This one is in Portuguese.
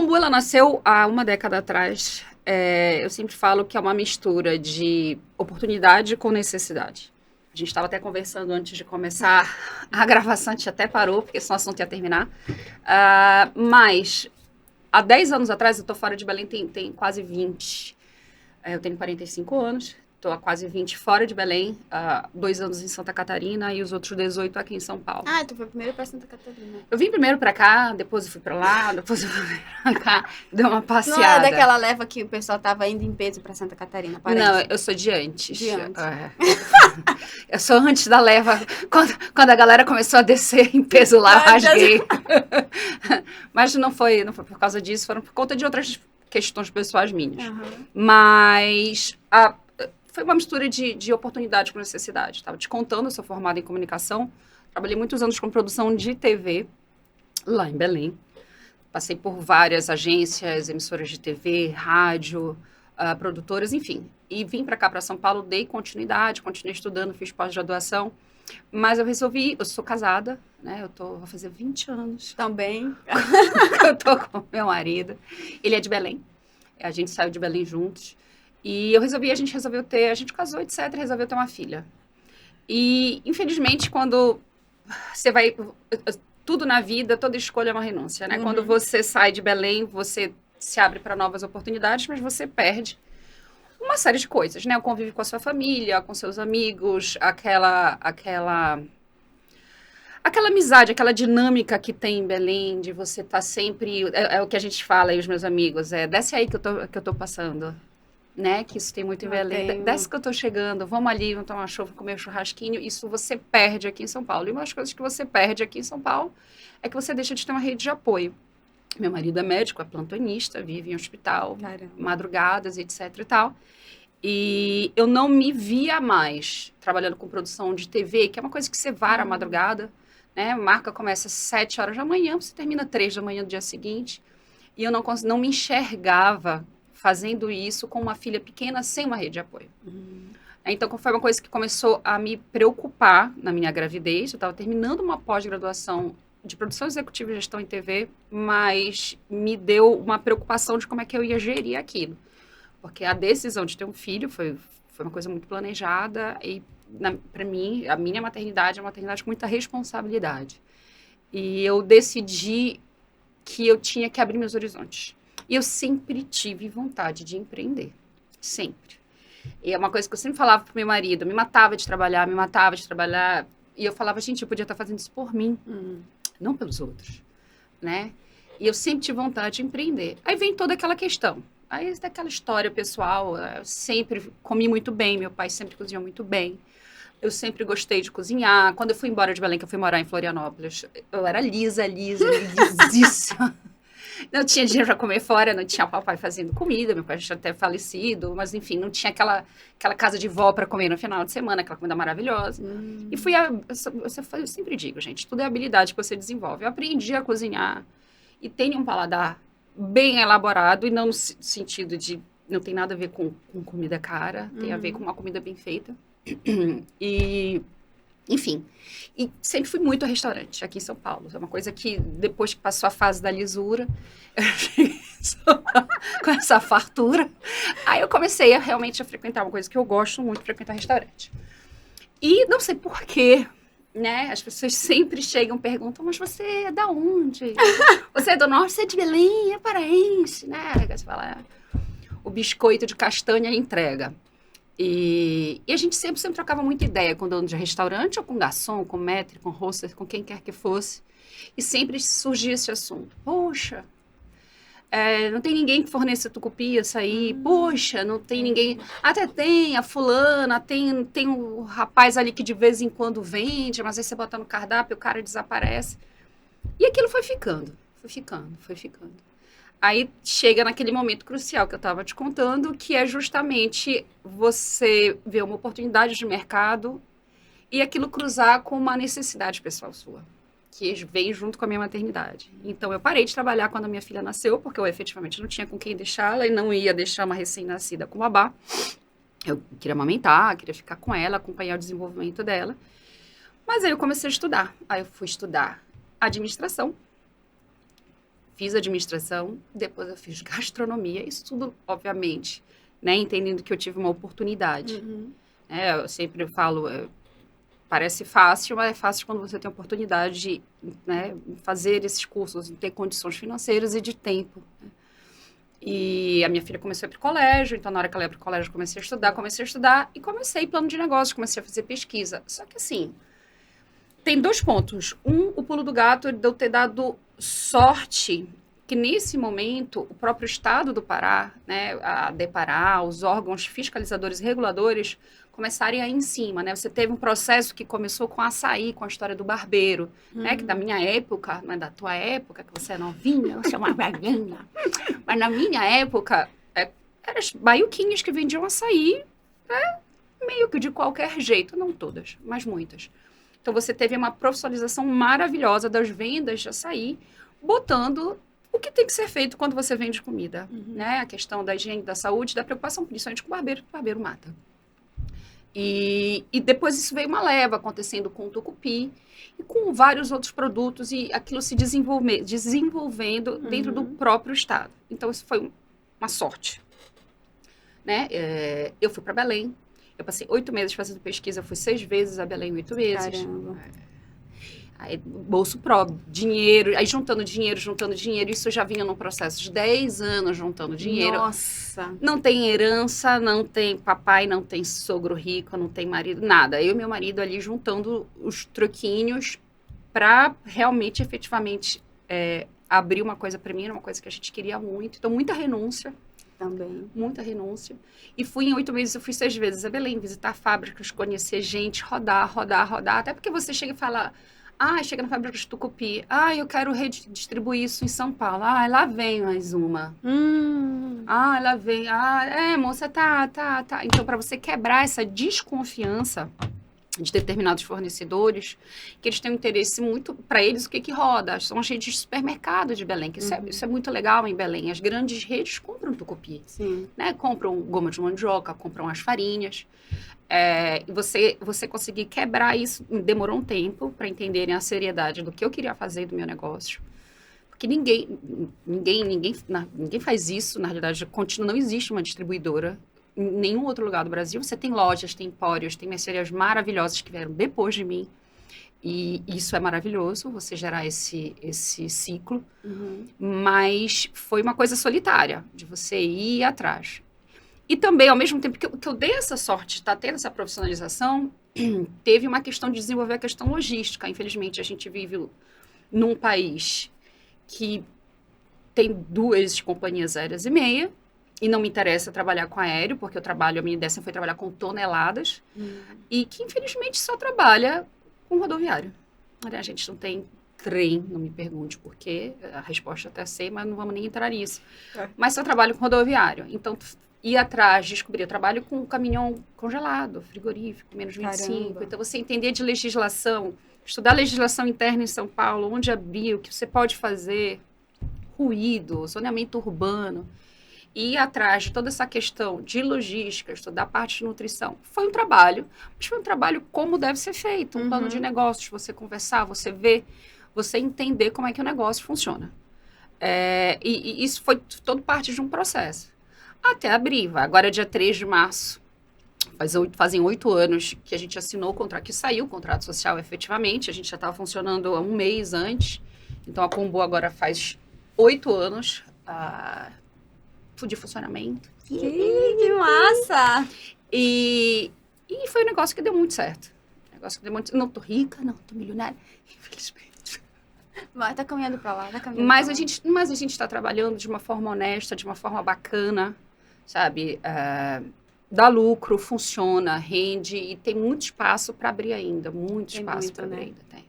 Lu, ela nasceu há uma década atrás. Eu sempre falo que é uma mistura de oportunidade com necessidade. A gente estava até conversando antes de começar a gravação, a gente até parou, porque senão o assunto ia terminar. Mas, há 10 anos atrás, eu estou fora de Belém, tem quase 20. Eu tenho 45 anos, estou há quase 20 fora de Belém, 2 anos em Santa Catarina e os outros 18 aqui em São Paulo. Tu foi primeiro para Santa Catarina. Eu vim primeiro pra cá, depois eu fui pra lá, depois eu fui pra cá, deu uma passeada. Não é daquela leva que o pessoal tava indo em peso para Santa Catarina, parece? Não, eu sou de antes. De antes. Eu sou antes da leva, quando a galera começou a descer em peso lá, eu rasguei. Mas não foi por causa disso, foram por conta de outras questões pessoais minhas. Uhum. Mas foi uma mistura de oportunidade com necessidade. Estava te contando, eu sou formada em comunicação, trabalhei muitos anos com produção de TV, lá em Belém. Passei por várias agências, emissoras de TV, rádio, produtoras, enfim. E vim para cá, para São Paulo, dei continuidade, continuei estudando, fiz pós-graduação. Mas eu resolvi, eu sou casada, né? Vou fazer 20 anos. Também. Eu tô com meu marido. Ele é de Belém. A gente saiu de Belém juntos. E a gente a gente casou, etc., resolveu ter uma filha. E, infelizmente, quando você vai... Tudo na vida, toda escolha é uma renúncia, né? Uhum. Quando você sai de Belém, você se abre para novas oportunidades, mas você perde uma série de coisas, né? O convívio com a sua família, com seus amigos, aquela amizade, aquela dinâmica que tem em Belém, de você estar sempre... É o que a gente fala aí, os meus amigos, desce aí que eu tô passando, né? Que isso tem muito em Belém. Desce que eu tô chegando, vamos ali, vamos tomar chuva, comer um churrasquinho. Isso você perde aqui em São Paulo. E uma das coisas que você perde aqui em São Paulo é que você deixa de ter uma rede de apoio. Meu marido é médico, é plantonista, vive em hospital, Caramba. madrugadas, etc e tal. E eu não me via mais trabalhando com produção de TV, que é uma coisa que você vara a madrugada, né? A marca começa às 7 horas da manhã, você termina 3 da manhã do dia seguinte. E eu não me enxergava fazendo isso com uma filha pequena, sem uma rede de apoio. Então, foi uma coisa que começou a me preocupar na minha gravidez. Eu estava terminando uma pós-graduação de produção executiva e gestão em TV, mas me deu uma preocupação de como é que eu ia gerir aquilo. Porque a decisão de ter um filho foi uma coisa muito planejada e, para mim, a minha maternidade é uma maternidade com muita responsabilidade. E eu decidi que eu tinha que abrir meus horizontes. E eu sempre tive vontade de empreender. Sempre. E é uma coisa que eu sempre falava pro meu marido. Me matava de trabalhar. E eu falava, gente, eu podia estar fazendo isso por mim. Não pelos outros. Né? E eu sempre tive vontade de empreender. Aí vem toda aquela questão. Aí daquela história pessoal. Eu sempre comi muito bem. Meu pai sempre cozinhou muito bem. Eu sempre gostei de cozinhar. Quando eu fui embora de Belém, que eu fui morar em Florianópolis, eu era lisíssima. Não tinha dinheiro para comer fora, não tinha papai fazendo comida, meu pai já até falecido, mas enfim, não tinha aquela casa de vó para comer no final de semana, aquela comida maravilhosa. E eu sempre digo, gente, tudo é habilidade que você desenvolve. Eu aprendi a cozinhar e tenho um paladar bem elaborado, e não no sentido de, não tem nada a ver com comida cara, tem a ver com uma comida bem feita. E... Enfim, e sempre fui muito a restaurante aqui em São Paulo. É uma coisa que, depois que passou a fase da lisura, eu cheguei com essa fartura. Aí eu comecei realmente a frequentar uma coisa que eu gosto muito, frequentar restaurante. E não sei porquê, né? As pessoas sempre chegam e perguntam, mas você é da onde? Você é do norte, você é de Belém, é paraense, né? Você fala, o biscoito de castanha entrega. E a gente sempre trocava muita ideia com dono de restaurante, ou com garçom, com maître, com hostess, com quem quer que fosse. E sempre surgia esse assunto. Poxa, não tem ninguém que forneça tucupi, açaí. Poxa, não tem ninguém... Até tem a fulana, tem um rapaz ali que de vez em quando vende, mas aí você bota no cardápio e o cara desaparece. E aquilo foi ficando. Aí chega naquele momento crucial que eu estava te contando, que é justamente você ver uma oportunidade de mercado e aquilo cruzar com uma necessidade pessoal sua, que veio junto com a minha maternidade. Então, eu parei de trabalhar quando a minha filha nasceu, porque eu efetivamente não tinha com quem deixá-la e não ia deixar uma recém-nascida com babá. Eu queria amamentar, queria ficar com ela, acompanhar o desenvolvimento dela. Mas aí eu comecei a estudar. Aí eu fui estudar administração. fiz administração, depois eu fiz gastronomia, isso tudo, obviamente, né, entendendo que eu tive uma oportunidade. Eu sempre falo, parece fácil, mas é fácil quando você tem a oportunidade de, né, fazer esses cursos, ter condições financeiras e de tempo. Né? E a minha filha começou a ir para o colégio, então na hora que ela ia para o colégio eu comecei a estudar e comecei plano de negócio, comecei a fazer pesquisa. Só que assim, tem 2 pontos. O pulo do gato de eu ter dado sorte que nesse momento o próprio Estado do Pará, né, a Depará, os órgãos fiscalizadores e reguladores começarem a ir em cima, né? Você teve um processo que começou com açaí, com a história do barbeiro, né? Que da minha época, não é da tua época, que você é novinha, você é uma velhinha. Mas na minha época, eram as baiuquinhas que vendiam açaí, né? Meio que de qualquer jeito, não todas, mas muitas. Então você teve uma profissionalização maravilhosa das vendas de açaí, botando o que tem que ser feito quando você vende comida, né? A questão da higiene, da saúde, da preocupação, principalmente com o barbeiro mata. E depois isso veio uma leva acontecendo com o tucupi e com vários outros produtos e aquilo se desenvolvendo dentro do próprio estado. Então, isso foi uma sorte. Né? Eu fui para Belém, eu passei 8 meses fazendo pesquisa, fui 6 vezes a Belém em 8 meses. Caramba. Aí, bolso próprio, dinheiro, aí juntando dinheiro, isso já vinha num processo de 10 anos juntando dinheiro. Nossa! Não tem herança, não tem papai, não tem sogro rico, não tem marido, nada. Eu e meu marido ali juntando os troquinhos para realmente, efetivamente, abrir uma coisa para mim, era uma coisa que a gente queria muito. Então, muita renúncia. Também. Muita renúncia. E fui em 8 meses, eu fui 6 vezes a Belém, visitar fábricas, conhecer gente, rodar. Até porque você chega e fala... chega na fábrica de tucupi. Eu quero redistribuir isso em São Paulo. Lá vem mais uma. Lá vem. Moça, tá. Então, para você quebrar essa desconfiança de determinados fornecedores, que eles têm um interesse muito... Para eles, o que roda? São as redes de supermercado de Belém, que isso é muito legal em Belém. As grandes redes compram tucupi. Sim. Né? Compram goma de mandioca, compram as farinhas. E você conseguir quebrar isso demorou um tempo para entenderem a seriedade do que eu queria fazer do meu negócio. Porque ninguém faz isso, na realidade, não existe uma distribuidora em nenhum outro lugar do Brasil. Você tem lojas, tem empórios, tem mercearias maravilhosas que vieram depois de mim. E isso é maravilhoso, você gerar esse ciclo. Mas foi uma coisa solitária, de você ir atrás. E também, ao mesmo tempo que eu dei essa sorte de estar tendo essa profissionalização, teve uma questão de desenvolver a questão logística. Infelizmente, a gente vive num país que tem 2 companhias aéreas e meia, e não me interessa trabalhar com aéreo, porque a minha ideia foi trabalhar com toneladas, e que, infelizmente, só trabalha com rodoviário. A gente não tem trem, não me pergunte por quê, a resposta até sei, mas não vamos nem entrar nisso. Mas só trabalho com rodoviário. Então, ir atrás, descobrir. Eu trabalho com caminhão congelado, frigorífico, menos 25. Caramba. Então, você entender de legislação, estudar legislação interna em São Paulo, onde abrir, o que você pode fazer, ruído, zoneamento urbano, e ir atrás de toda essa questão de logística, estudar a parte de nutrição. Foi um trabalho, mas foi um trabalho como deve ser feito, um plano de negócios, você conversar, você ver, você entender como é que o negócio funciona. E isso foi todo parte de um processo. Até abrir. Agora é dia 3 de março. Fazem 8 anos que a gente assinou o contrato, que saiu o contrato social efetivamente. A gente já estava funcionando há 1 mês antes. Então, a Combo agora faz 8 anos de funcionamento. Que massa! E foi um negócio que deu muito certo. Não tô rica, não tô milionária, infelizmente. Mas tá caminhando pra lá, Mas a gente está trabalhando de uma forma honesta, de uma forma bacana, sabe? Dá lucro, funciona, rende e tem muito espaço para abrir ainda. Muito espaço para abrir ainda, tem.